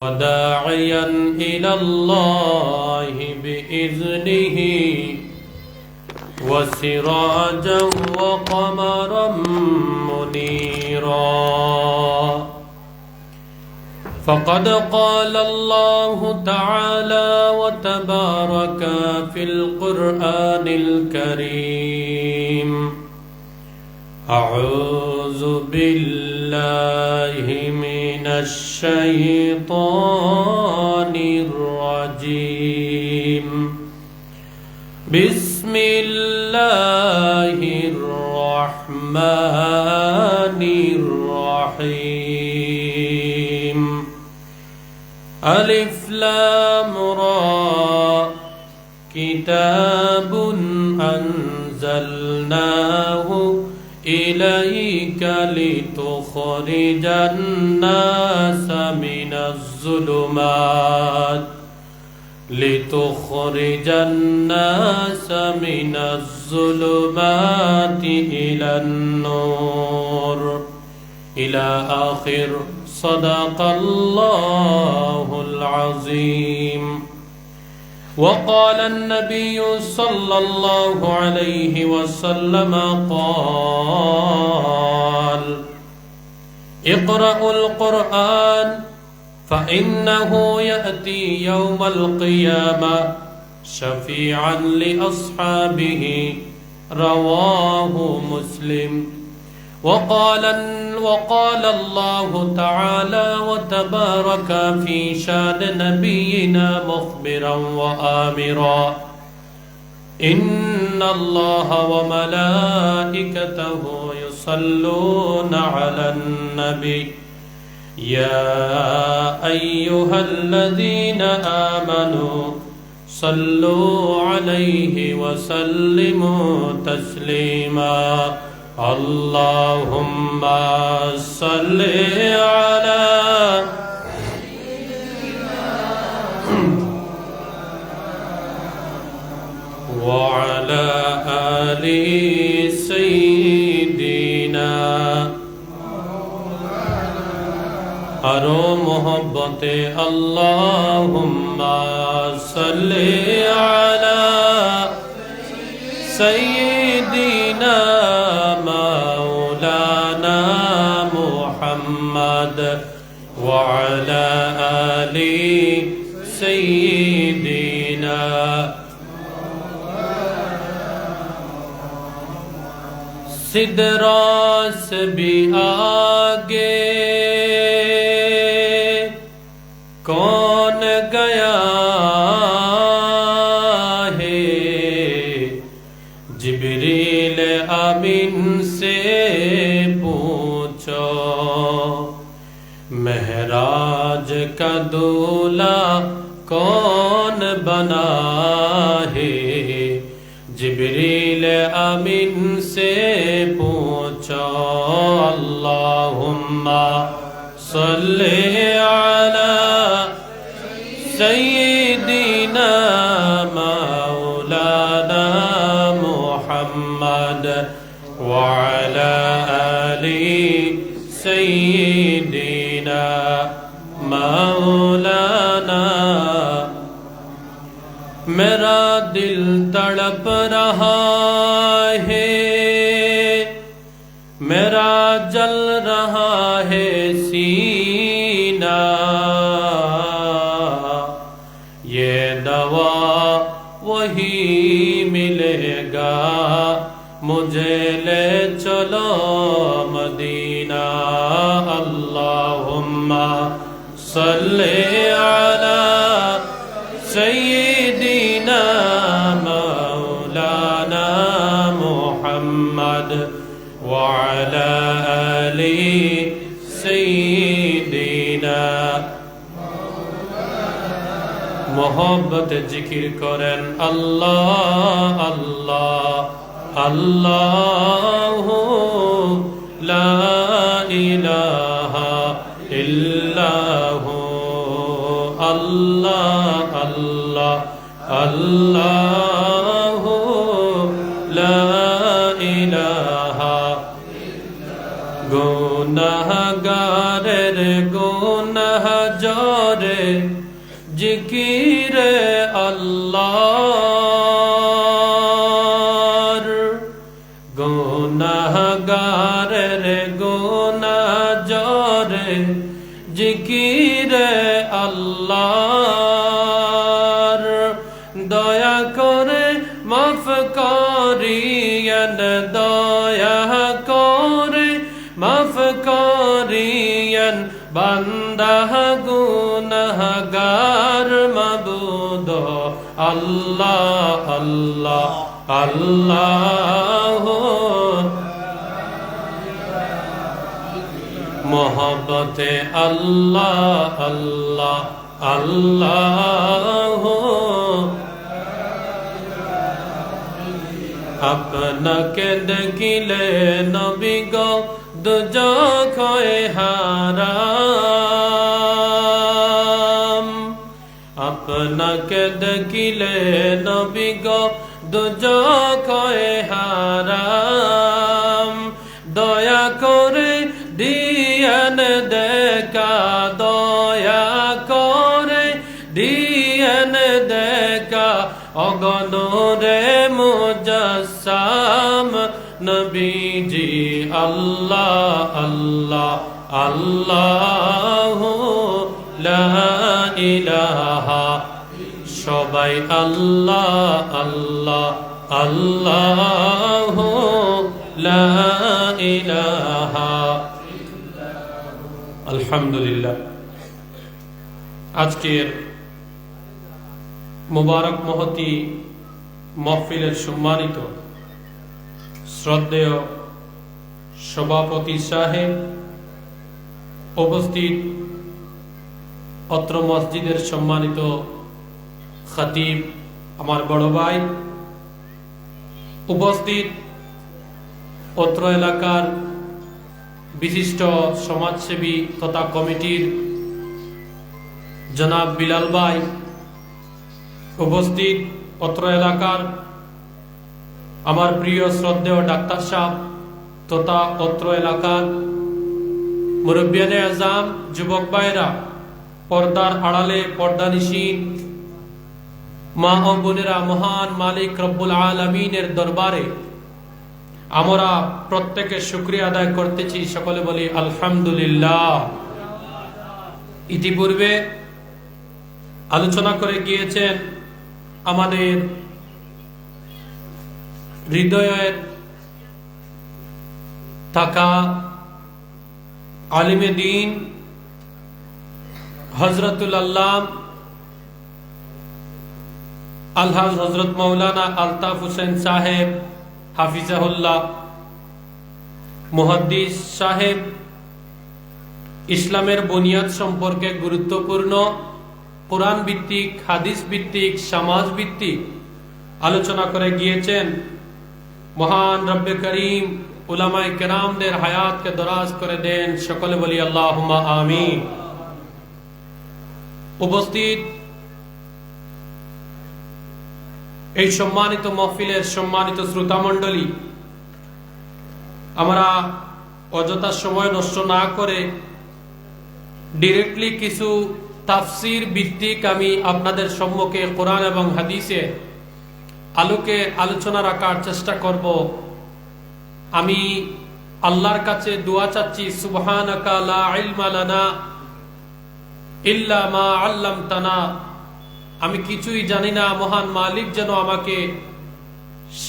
وداعيا إلى الله بإذنه وسراجا وقمرا منيرا فقد قال الله تعالى وتبارك في القرآن الكريم أعوذ بالله من الشيطان الرجيم بسم الله الرحمن الرحيم ألف لام را كتاب أنزلناه إليك لتخرج الناس من الظلمات إلى النور إلى آخر صدق الله العظيم. وقال النبي صلى الله عليه وسلم قال اقرأوا القرآن فإنه يأتي يوم القيامة شفيعا لأصحابه رواه مسلم. وقال الله تعالى وتبارك في شان نبينا مخبرا وآمرا إن الله وملائكته يصلون على النبي يا أيها الذين آمنوا صلوا عليه وسلموا تسليما. اللهم صل على وعلى آل سيدنا أرو محبت اللهم صل على سيدنا مولانا محمد وعلى آل سيدنا सिदरा से भी आगे कौन गया है जिब्रील अमीन से पूछो महराज का दूल्हा कौन बना है जिब्रील अमीन से पूछो। अल्लाहुम्मा सल्ली अला सय्यिदिना मौलाना मुहम्मद व अला आलि सय्यिदिना मौलाना। मेरा दिल तड़प रहा है मेरा जल रहा है सीना ये दवा वही मिलेगा मुझे ले चलो मदीना। अल्लाहुम्मा सल्ली अला सय्यिदिना मौलाना मुहम्मद व अला आलि सय्यिदिना। मोहब्बत जिकिर करें अल्लाह अल्लाह अल्लाहु ला इलाहा इल्लाहु अल्लाह अल्लाह अल्लाहु ला इलाहा। गुनाहगारेर गुनाह जो জরে জিকিরে আল্লাহর গুনাহগারের গুনাহ জরে জিকিরে আল্লাহর দয়া করে মাফ করিয়েন দয়া করে মাফ করিয়েন বান্দা গুনাহগার মাবুদ আল্লাহ আল্লাহ আল্লাহ মোহব্বতে আল্লাহ আল্লাহ আল্লাহ আপনাকে দেখিলে নবী গো দুজখ হয় হারাম আপনাকে দেখিলে নবী গো দুজখ হয় হারাম দয়া করে দিয়েন দেখা দয়া করে দিয়েন দেখা অগণরে মুজাসসাম নবীজি আল্লাহ আল্লাহ আল্লাহ লা ইলাহা সবাই আল্লাহ আল্লাহ আল্লাহ লা ইলাহা আলহামদুলিল্লাহ। আজকের মুবারক মহতি মাহফিলের সম্মানিত শ্রদ্ধেয় সভাপতি সাহেব, উপস্থিত অত্র মসজিদের সম্মানিত খতিব আমার বড় ভাই, উপস্থিত অত্র এলাকার বিশিষ্ট সমাজসেবী তথা কমিটির জনাব বিলাল ভাই, উপস্থিত অত্র এলাকার আমার প্রিয় শ্রদ্ধেয় ডাক্তার সাহেব তথা অত্র এলাকার মুরব্বিয়ানে আজম, যুবক ভাইরা, পর্দার আড়ালে পর্দানিশীন মা ও বোনেরা, মহান মালিক রব্বুল আলামিনের দরবারে আমরা প্রত্যেকে শুকরিয়া আদায় করতেছি। সকলে বলি আলহামদুলিল্লাহ। ইতিপূর্বে আলোচনা করে গিয়েছেন আমাদের হৃদয়ের থাকা আলিমে দ্বীন হযরতুল আল্লাম আলহাজ হযরত মাওলানা আলতাফ হোসেন সাহেব হাফিজাহুল্লাহ, মুহাদ্দিস সাহেব ইসলামের বুনিয়াদ সম্পর্কে গুরুত্বপূর্ণ কোরআন ভিত্তিক, হাদিস ভিত্তিক, সমাজ ভিত্তিক আলোচনা করে গিয়েছেন। মহান রব্বে করিম উলামায়ে কেরামদের হায়াতকে দরাজ করে দেন। সকলে বলি আল্লাহুম্মা আমিন। উপস্থিত এই সম্মানিত মাহফিলের সম্মানিত শ্রোতা মণ্ডলী, আমরা অযথা সময় নষ্ট না করে ডিরেক্টলি কিছু তাফসির ভিত্তিক আমি আপনাদের সম্মুখে কোরআন এবং হাদিসে আলোকে আলোচনা রাখার চেষ্টা করব। আমি আল্লাহর কাছে দোয়া চাচ্ছি, সুবহানাকা লা ইলমা লানা ইল্লা মা আল্লামতানা। আমি কিছুই জানি না, মহান মালিক যেন আমাকে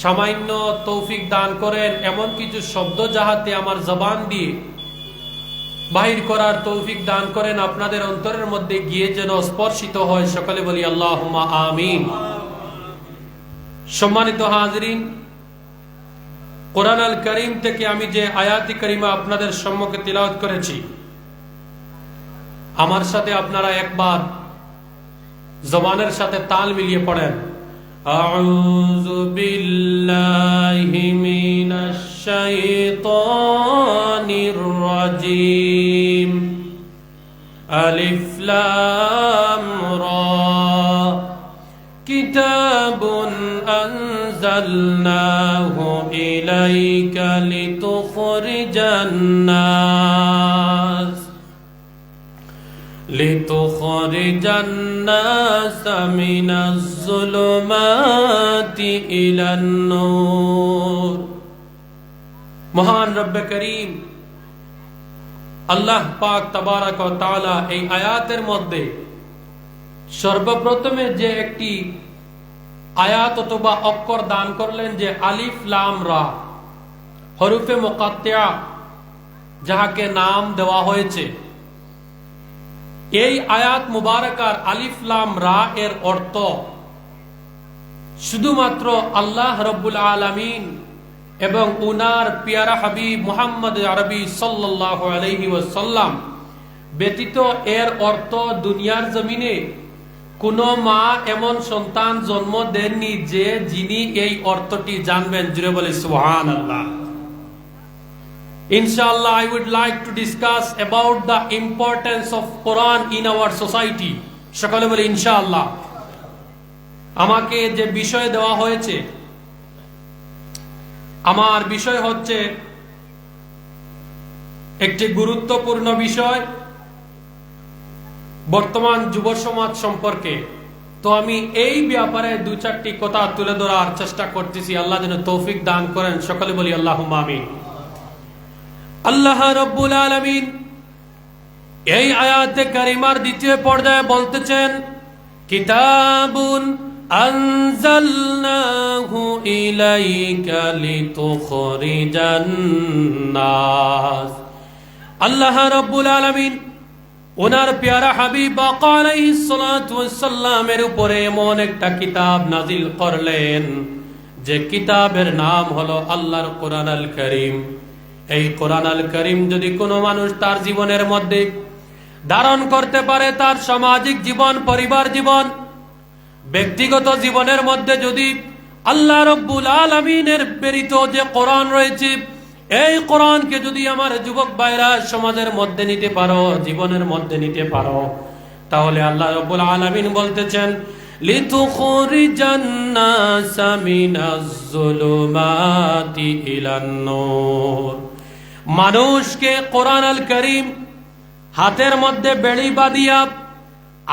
সামান্য তৌফিক দান করেন, এমন কিছু শব্দ যাহাতে আমার জবান দিয়ে বাহির করার তৌফিক দান করেন, আপনাদের অন্তরের মধ্যে গিয়ে যেন স্পর্শিত হয়। সকলে বলি আল্লাহুম্মা আমিন। সম্মানিত হাজরিন, কোরআন আল কারীম থেকে আমি যে আয়াতি কারিমা আপনাদের সম্মুখে তিলাওয়াত করেছি, আমার সাথে আপনারা একবার জবানের সাথে তাল মিলিয়ে পড়েন। আউযু বিল্লাহি মিনাশ শাইতানির রাজীম। আলিফ লাম রা। কিতাবুন আনজালনাহু ইলাইকা লিতুখরিজান নাস লিতুখরিজান নাস মিনাজ যুলুমাতি ইলান নূর। মহান রব্বে করিম আল্লাহ পাক তাবারাক ওয়া তাআলা এই আয়াতের মধ্যে সর্বপ্রথমে যে একটি আয়াত অথবা অক্ষর দান করলেন, যে আলিফ লাম রা, হরফে মুকাত্তিয়া, যাহাকে নাম দেওয়া হয়েছে। এই আয়াত মুবারকার আলিফ লাম রা এর অর্থ শুধুমাত্র আল্লাহ রব্বুল আলামিন এবং উনার পিয়ারা হাবিব মুহাম্মদ আরবি সাল্লাল্লাহু আলাইহি ওয়াসাল্লাম ব্যতীত এর অর্থ দুনিয়ার জমিনে কোন মা এমন সন্তান জন্ম দেননি যে যিনি এই অর্থটি জানবেন। জুড়ে বলে সুবহানাল্লাহ। Inshallah, I would like to discuss about the importance of Quran in our society. সকলে বলে ইনশাআল্লাহ। আমাকে যে বিষয় দেওয়া হয়েছে, আমার বিষয় হচ্ছে একটি গুরুত্বপূর্ণ বিষয় বর্তমান যুব সমাজ সম্পর্কে। তো আমি এই ব্যাপারে দু চারটি কথা তুলে ধরার চেষ্টা করতেছি। আল্লাহ যেন তৌফিক দান করেন। সকলে বলি আল্লাহুম্মা আমিন। আল্লাহ রাব্বুল আলামিন এই আয়াতে কারিমার দ্বিতীয় পর্যায়ে বলতেছেন, কিতাবুন আনজালনাহু ইলাইকা লিতুখরিজান নাস। আল্লাহ রাব্বুল আলামিন ওনার প্যারা হাবিব আকা আলাইহিস সালাতু ওয়াস সালামের উপরে এমন একটা কিতাব নাজিল করলেন, যে কিতাবের নাম হলো আল্লাহর কোরআন আল কারীম। এই কোরআন আল কারীম যদি কোনো মানুষ তার জীবনের মধ্যে ধারণ করতে পারে, তার সামাজিক জীবন, পরিবার জীবন, ব্যক্তিগত জীবনের মধ্যে যদি আল্লাহ রাব্বুল আলামিনের প্রেরিত যে কোরআন রয়েছে, এই কোরআনকে যদি আমার যুবক ভাইরা সমাজের মধ্যে নিতে পারো, জীবনের মধ্যে নিতে পারো, তাহলে আল্লাহ রাব্বুল আলামিন বলতেছেন, লিতুখরিজান নাস মিনাজ যুলুমাতি ইলান নূর। মানুষকে কোরআন আল কারীম হাতের মধ্যে বেড়ি বাঁধিয়া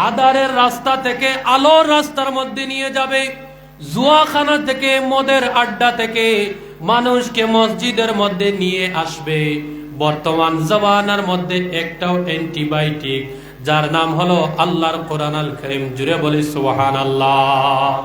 আধারের রাস্তা থেকে আলোর রাস্তার মধ্যে নিয়ে যাবে। জুয়াখানা থেকে, মদের আড্ডা থেকে মানুষকে মসজিদের মধ্যে নিয়ে আসবে। বর্তমান জমানার মধ্যে একটাও অ্যান্টিবায়োটিক, যার নাম হলো আল্লাহর কোরআন আল কারীম। জুড়ে বলি সুবহানাল্লাহ।